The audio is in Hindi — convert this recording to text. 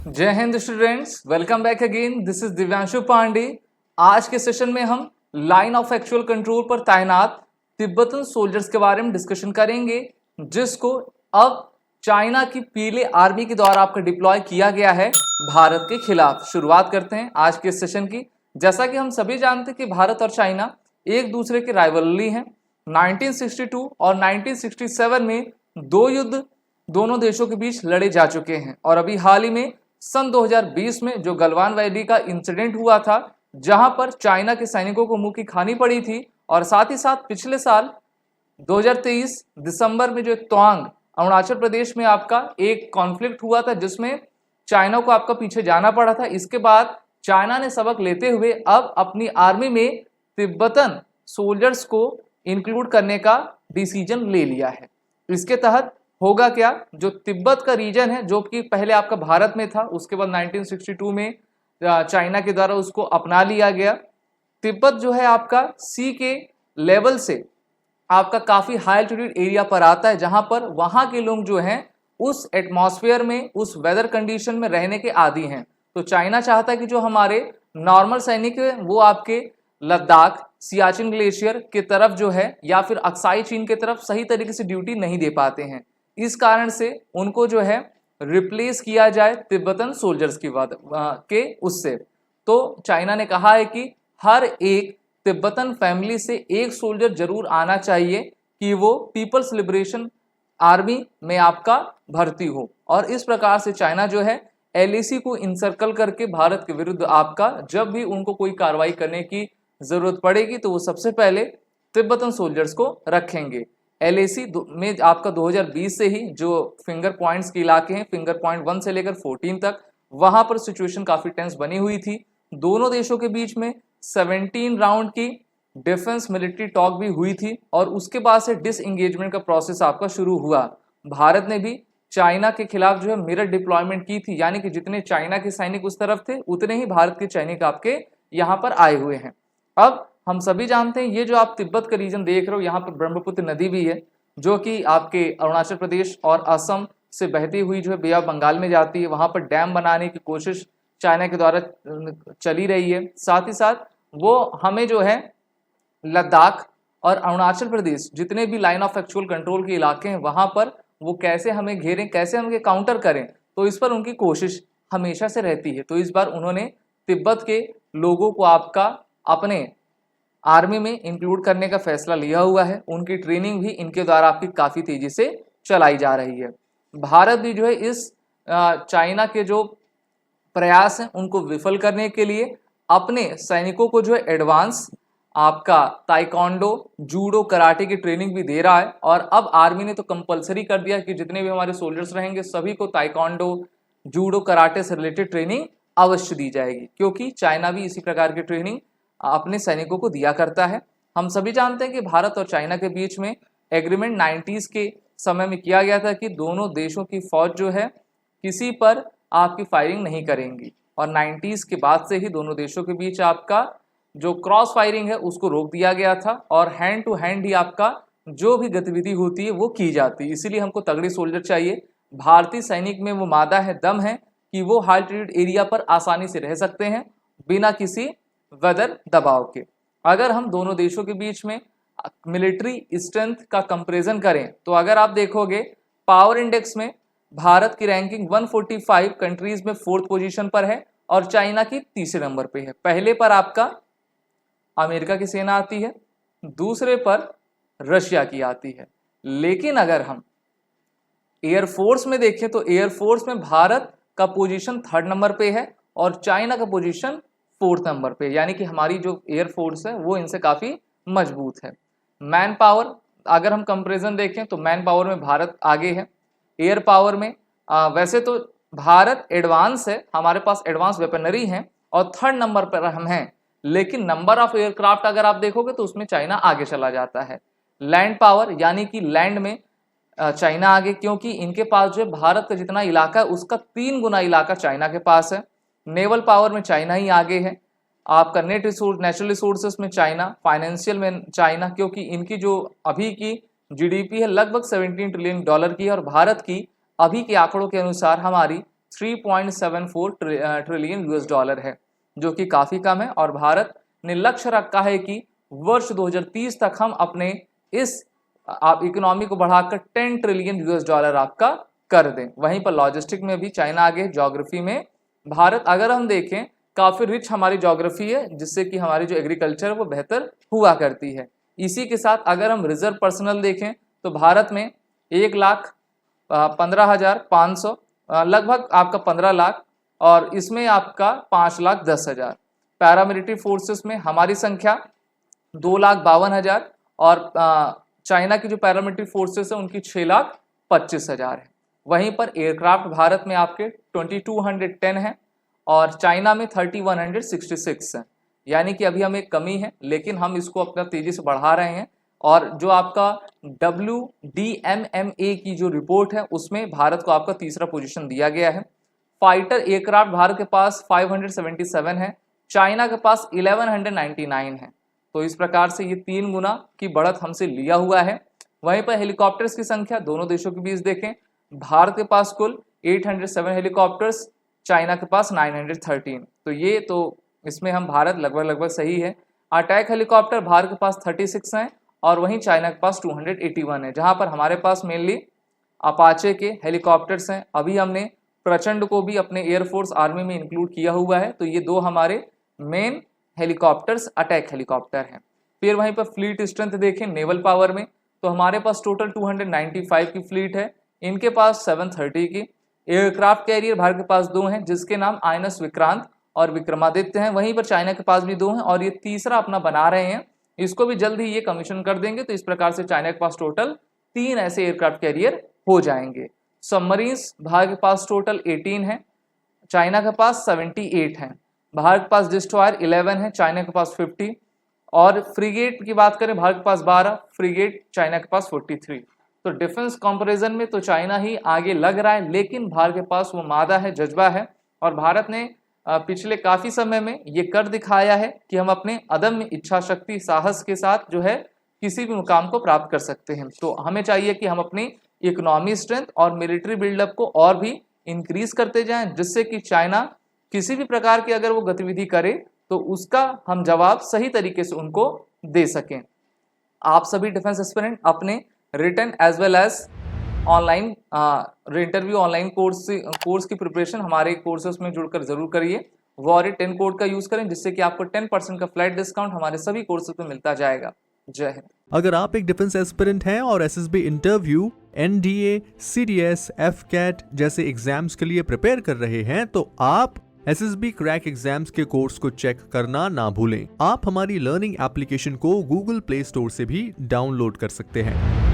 जय Hind students, welcome back again. This is Divyanshu Pandey. आज के सेशन में हम लाइन ऑफ एक्चुअल कंट्रोल पर तैनात तिब्बतन सोल्जर्स के बारे में डिस्कशन करेंगे, जिसको अब चाइना की पीले आर्मी के द्वारा आपका डिप्लॉय किया गया है भारत के खिलाफ। शुरुआत करते हैं आज के सेशन की। जैसा कि हम सभी जानते हैं कि भारत और चाइना एक दूसरे के राइवलरी हैं। 1962 और 1967 में दो युद्ध दोनों देशों के बीच लड़े जा चुके हैं और अभी हाल ही में सन 2020 में जो गलवान वैली का इंसिडेंट हुआ था, जहां पर चाइना के सैनिकों को मुंह की खानी पड़ी थी, और साथ ही साथ पिछले साल 2023 दिसंबर में जो तवांग अरुणाचल प्रदेश में आपका एक कॉन्फ्लिक्ट हुआ था, जिसमें चाइना को आपका पीछे जाना पड़ा था। इसके बाद चाइना ने सबक लेते हुए अब अपनी आर्मी में तिब्बतन सोल्जर्स को इंक्लूड करने का डिसीजन ले लिया है। इसके तहत होगा क्या, जो तिब्बत का रीजन है जो कि पहले आपका भारत में था, उसके बाद 1962 में चाइना के द्वारा उसको अपना लिया गया। तिब्बत जो है आपका सी के लेवल से आपका काफी हाई एल्टीट्यूड एरिया पर आता है, जहां पर वहां के लोग जो हैं उस एटमॉस्फेयर में, उस वेदर कंडीशन में रहने के आदी हैं। तो चाइना चाहता है कि जो हमारे नॉर्मल सैनिक है वो आपके लद्दाख, सियाचिन ग्लेशियर की तरफ जो है या फिर अक्साई चीन की तरफ सही तरीके से ड्यूटी नहीं दे पाते हैं। इस कारण से उनको जो है रिप्लेस किया जाए तिब्बतन सोल्जर्स की बात के उससे। तो चाइना ने कहा है कि हर एक तिब्बतन फैमिली से एक सोल्जर जरूर आना चाहिए कि वो पीपल्स लिबरेशन आर्मी में आपका भर्ती हो, और इस प्रकार से चाइना जो है एलएसी को इंसर्कल करके भारत के विरुद्ध आपका जब भी उनको कोई कार्रवाई करने की जरूरत पड़ेगी तो वो सबसे पहले तिब्बतन सोल्जर्स को रखेंगे। एलएसी में आपका 2020 से ही जो फिंगर पॉइंट्स के इलाके हैं, फिंगर पॉइंट 1 से लेकर 14 तक, वहां पर सिचुएशन काफी टेंस बनी हुई थी। दोनों देशों के बीच में 17 राउंड की डिफेंस मिलिट्री टॉक भी हुई थी और उसके बाद से डिसएंगेजमेंट का प्रोसेस आपका शुरू हुआ। भारत ने भी चाइना के खिलाफ जो है मिरर डिप्लॉयमेंट की थी, यानी कि जितने चाइना के सैनिक उस तरफ थे उतने ही भारत के सैनिक आपके यहाँ पर आए हुए हैं। अब हम सभी जानते हैं ये जो आप तिब्बत का रीजन देख रहे हो, यहाँ पर ब्रह्मपुत्र नदी भी है जो कि आपके अरुणाचल प्रदेश और असम से बहती हुई जो है बे ऑफ बंगाल में जाती है। वहां पर डैम बनाने की कोशिश चाइना के द्वारा चली रही है। साथ ही साथ वो हमें जो है लद्दाख और अरुणाचल प्रदेश जितने भी लाइन ऑफ एक्चुअल कंट्रोल के इलाके हैं वहां पर वो कैसे हमें घेरें, कैसे हमें काउंटर करें, तो इस पर उनकी कोशिश हमेशा से रहती है। तो इस बार उन्होंने तिब्बत के लोगों को आपका अपने आर्मी में इंक्लूड करने का फैसला लिया हुआ है। उनकी ट्रेनिंग भी इनके द्वारा आपकी काफी तेजी से चलाई जा रही है। भारत भी जो है इस चाइना के जो प्रयास हैं उनको विफल करने के लिए अपने सैनिकों को जो है एडवांस आपका ताइक्वांडो, जूडो, कराटे की ट्रेनिंग भी दे रहा है। और अब आर्मी ने तो कंपलसरी कर दिया कि जितने भी हमारे सोल्जर्स रहेंगे सभी को ताइक्वांडो, जूडो, कराटे से रिलेटेड ट्रेनिंग अवश्य दी जाएगी, क्योंकि चाइना भी इसी प्रकार की ट्रेनिंग अपने सैनिकों को दिया करता है। हम सभी जानते हैं कि भारत और चाइना के बीच में एग्रीमेंट 90s के समय में किया गया था कि दोनों देशों की फौज जो है किसी पर आपकी फायरिंग नहीं करेंगी, और 90s के बाद से ही दोनों देशों के बीच आपका जो क्रॉस फायरिंग है उसको रोक दिया गया था और हैंड टू हैंड ही आपका जो भी गतिविधि होती है वो की जाती है। इसीलिए हमको तगड़ी सोल्जर चाहिए। भारतीय सैनिक में वो मादा है, दम है कि वो हाई एल्टीट्यूड एरिया पर आसानी से रह सकते हैं बिना किसी वेदर दबाव के। अगर हम दोनों देशों के बीच में मिलिट्री स्ट्रेंथ का कंपैरिजन करें तो अगर आप देखोगे पावर इंडेक्स में भारत की रैंकिंग 145 कंट्रीज में 4th पोजीशन पर है और चाइना की तीसरे नंबर पे है। पहले पर आपका अमेरिका की सेना आती है, दूसरे पर रशिया की आती है। लेकिन अगर हम एयरफोर्स में देखें तो एयरफोर्स में भारत का पोजीशन 3rd नंबर पे है और चाइना का पोजीशन 4th नंबर पे, यानी कि हमारी जो एयरफोर्स है वो इनसे काफी मजबूत है। मैन पावर अगर हम कंपैरिजन देखें तो मैन पावर में भारत आगे है। एयर पावर में वैसे तो भारत एडवांस है, हमारे पास एडवांस वेपनरी है और 3rd नंबर पर हम हैं, लेकिन नंबर ऑफ एयरक्राफ्ट अगर आप देखोगे तो उसमें चाइना आगे चला जाता है। लैंड पावर यानी कि लैंड में चाइना आगे, क्योंकि इनके पास जो है भारत का जितना इलाका है उसका 3 गुना इलाका चाइना के पास है। नेवल पावर में चाइना ही आगे है। आपका नेचुरल रिसोर्सेस में चाइना, फाइनेंशियल में चाइना, क्योंकि इनकी जो अभी की जीडीपी है लगभग $17 ट्रिलियन की है और भारत की अभी के आंकड़ों के अनुसार हमारी 3.74 ट्रिलियन यूएस डॉलर है, जो कि काफ़ी कम है। और भारत ने लक्ष्य रखा है कि वर्ष 2030 तक हम अपने इस इकोनॉमी को बढ़ाकर 10 ट्रिलियन यूएस डॉलर आपका कर दें। वहीं पर लॉजिस्टिक में भी चाइना आगे, ज्योग्राफी में भारत अगर हम देखें काफ़ी रिच हमारी ज्योग्राफी है, जिससे कि हमारी जो एग्रीकल्चर है वो बेहतर हुआ करती है। इसी के साथ अगर हम रिजर्व पर्सनल देखें तो भारत में 1,15,500 लगभग आपका 15 लाख, और इसमें आपका 5,10,000। पैरामिलिट्री फोर्सेस में हमारी संख्या 2,52,000 और चाइना की जो पैरामिलिट्री फोर्सेस है उनकी 6,25,000 है। वहीं पर एयरक्राफ्ट भारत में आपके 2210 है और चाइना में 3166 है, यानी कि अभी हमें कमी है, लेकिन हम इसको अपना तेजी से बढ़ा रहे हैं। और जो आपका WDMMA की जो रिपोर्ट है उसमें भारत को आपका तीसरा पोजीशन दिया गया है। फाइटर एयरक्राफ्ट भारत के पास 577 है, चाइना के पास 1199 है। तो इस प्रकार से ये 3 गुना की बढ़त हमसे लिया हुआ है। वहीं पर हेलीकॉप्टर्स की संख्या दोनों देशों के बीच देखें, भारत के पास कुल 807 हेलीकॉप्टर्स, चाइना के पास 913। तो ये तो इसमें हम भारत लगभग सही है। अटैक हेलीकॉप्टर भारत के पास 36 हैं और वहीं चाइना के पास 281 है, जहां पर हमारे पास मेनली अपाचे के हेलीकॉप्टर्स हैं। अभी हमने प्रचंड को भी अपने एयरफोर्स आर्मी में इंक्लूड किया हुआ है। तो ये 2 हमारे मेन हेलीकॉप्टर्स अटैक हेलीकॉप्टर हैं। फिर वहीं पर फ्लीट स्ट्रेंथ देखें नेवल पावर में, तो हमारे पास टोटल 295 की फ्लीट है, इनके पास 730 की। एयरक्राफ्ट कैरियर भारत के पास 2 हैं, जिसके नाम आइनस विक्रांत और विक्रमादित्य हैं। वहीं पर चाइना के पास भी 2 हैं और ये तीसरा अपना बना रहे हैं, इसको भी जल्द ही ये कमीशन कर देंगे। तो इस प्रकार से चाइना के पास टोटल 3 ऐसे एयरक्राफ्ट कैरियर हो जाएंगे। सबमरीन्स भारत के पास टोटल 18 है, चाइना के पास 78 हैं। भारत के पास डिस्ट्रॉयर 11 है, चाइना के पास 50। और फ्रिगेट की बात करें भारत के पास 12, फ्रिगेट चाइना के पास 43। तो डिफेंस कंपैरिजन में तो चाइना ही आगे लग रहा है, लेकिन भारत के पास वो मादा है, जज्बा है। और भारत ने पिछले काफ़ी समय में ये कर दिखाया है कि हम अपने अदम्य इच्छा शक्ति, साहस के साथ जो है किसी भी मुकाम को प्राप्त कर सकते हैं। तो हमें चाहिए कि हम अपनी इकोनॉमी स्ट्रेंथ और मिलिट्री बिल्डअप को और भी इंक्रीज करते जाएं, जिससे कि चाइना किसी भी प्रकार की अगर वो गतिविधि करे तो उसका हम जवाब सही तरीके से उनको दे सकें। आप सभी डिफेंस एस्पिरेंट अपने written as well as online interview online course की प्रिपरेशन हमारे कोर्सेज में जुड़कर जरूर करिए। वॉरियर 10 कोड का यूज करें, जिससे कि आपको 10% का फ्लैट डिस्काउंट हमारे सभी कोर्सेज में मिलता जाएगा। जय हिंद। अगर आप एक डिफेंस एस्पिरेंट हैं और SSB interview, NDA, CDS, FCAT जैसे एग्जाम्स के लिए प्रिपेयर कर रहे हैं, तो आप SSB क्रैक एग्जाम्स के कोर्स को चेक करना ना भूलें। आप हमारी लर्निंग एप्लीकेशन को गूगल प्ले स्टोर से भी डाउनलोड कर सकते हैं।